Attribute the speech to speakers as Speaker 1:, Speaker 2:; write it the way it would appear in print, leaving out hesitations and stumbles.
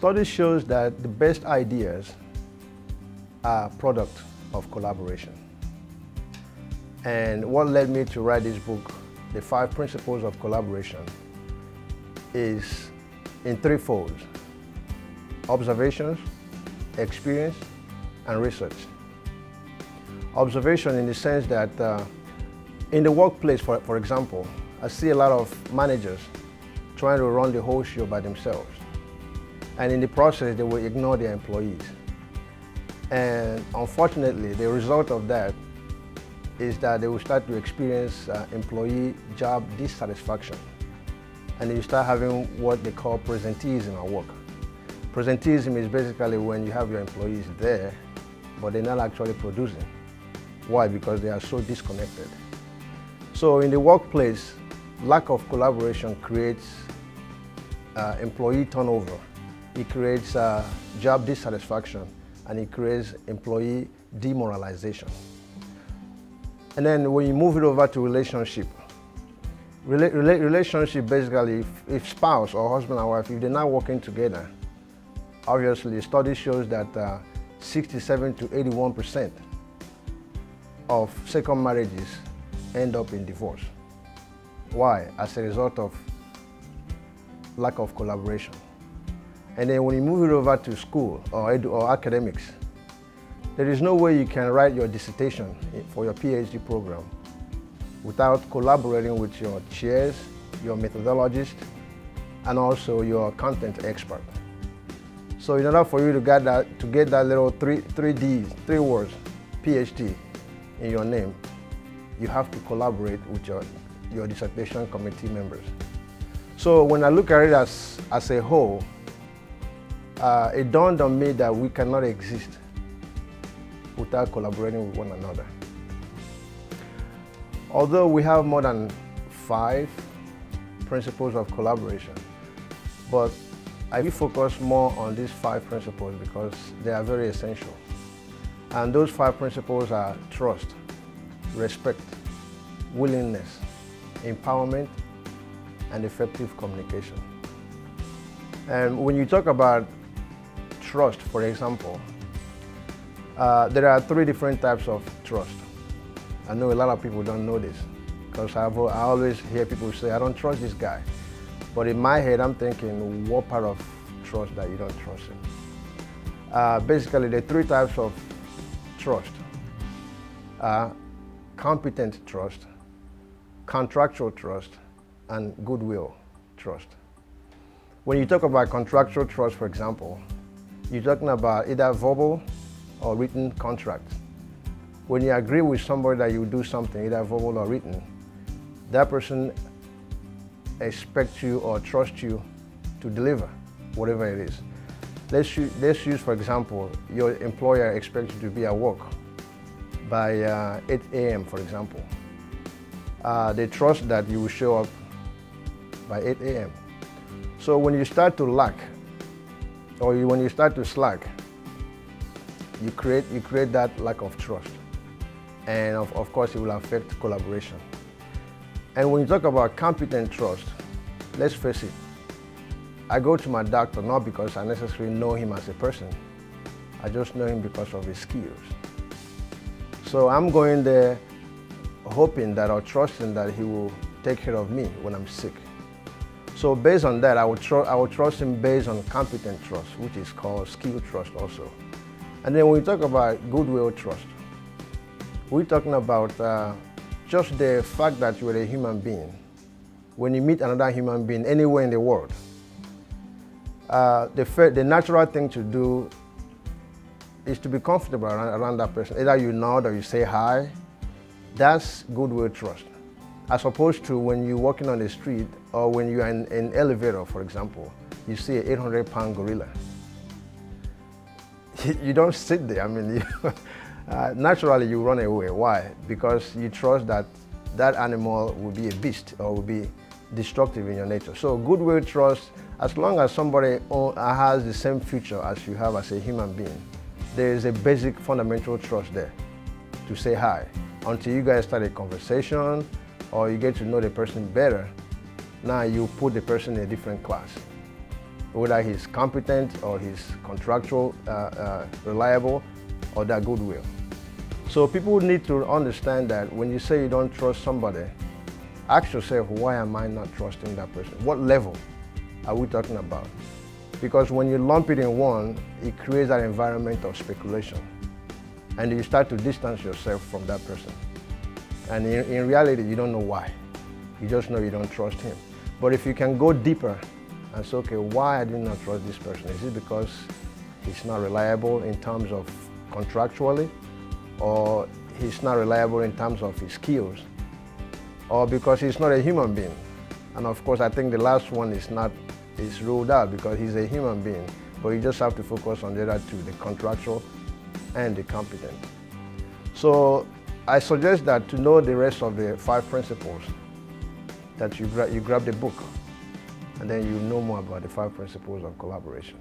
Speaker 1: Study shows that the best ideas are product of collaboration. And what led me to write this book, The 5 Principles of Collaboration, is in threefold: observations, experience, and research. Observation in the sense that in the workplace, for example, I see a lot of managers trying to run the whole show by themselves. And in the process, they will ignore their employees. And unfortunately, the result of that is that they will start to experience employee job dissatisfaction. And you start having what they call presenteeism at work. Presenteeism is basically when you have your employees there, but they're not actually producing. Why? Because they are so disconnected. So in the workplace, lack of collaboration creates employee turnover. It creates job dissatisfaction, and it creates employee demoralization. And then when you move it over to relationship, relationship basically, if spouse or husband and wife, if they're not working together, obviously study shows that 67 to 81% of second marriages end up in divorce. Why? As a result of lack of collaboration. And then when you move it over to school or academics, there is no way you can write your dissertation for your PhD program without collaborating with your chairs, your methodologist, and also your content expert. So in order for you to get that little three words, PhD, in your name, you have to collaborate with your dissertation committee members. So when I look at it as a whole, it dawned on me that we cannot exist without collaborating with one another. Although we have more than 5 principles of collaboration, but I focus more on these 5 principles because they are very essential. And those 5 principles are trust, respect, willingness, empowerment, and effective communication. And when you talk about trust, for example, there are 3 different types of trust. I know a lot of people don't know this because I always hear people say, I don't trust this guy. But in my head, I'm thinking, what part of trust that you don't trust him? Basically, the 3 types of trust are competent trust, contractual trust, and goodwill trust. When you talk about contractual trust, for example, you're talking about either verbal or written contracts. When you agree with somebody that you do something, either verbal or written, that person expects you or trusts you to deliver whatever it is. Let's use, for example, your employer expects you to be at work by 8 a.m., for example. They trust that you will show up by 8 a.m. So when you start to lack, or when you start to slack, you create that lack of trust. And of course, it will affect collaboration. And when you talk about competent trust, let's face it, I go to my doctor not because I necessarily know him as a person. I just know him because of his skills. So I'm going there hoping that or trusting that he will take care of me when I'm sick. So based on that, I will trust him based on competent trust, which is called skill trust also. And then when we talk about goodwill trust, we're talking about just the fact that you're a human being. When you meet another human being anywhere in the world, the natural thing to do is to be comfortable around that person. Either you nod or you say hi. That's goodwill trust. As opposed to when you're walking on the street or when you're in an elevator, for example, you see an 800-pound gorilla. You don't sit there. I mean, naturally you run away. Why? Because you trust that that animal will be a beast or will be destructive in your nature. So goodwill trust, as long as somebody has the same future as you have as a human being, there is a basic fundamental trust there to say hi. Until you guys start a conversation or you get to know the person better, now you put the person in a different class. whether he's competent or he's contractual, reliable, or that goodwill. So people need to understand that when you say you don't trust somebody, ask yourself, why am I not trusting that person? What level are we talking about? Because when you lump it in one, it creates that environment of speculation. And you start to distance yourself from that person. And in reality, you don't know why. You just know you don't trust him. But if you can go deeper and say, okay, why I do not trust this person? Is it because he's not reliable in terms of contractually? Or he's not reliable in terms of his skills? Or because he's not a human being? And of course, I think the last one is ruled out because he's a human being. But you just have to focus on the other two, the contractual and the competent. So I suggest that to know the rest of the 5 principles, that you grab the book, and then you know more about the 5 principles of collaboration.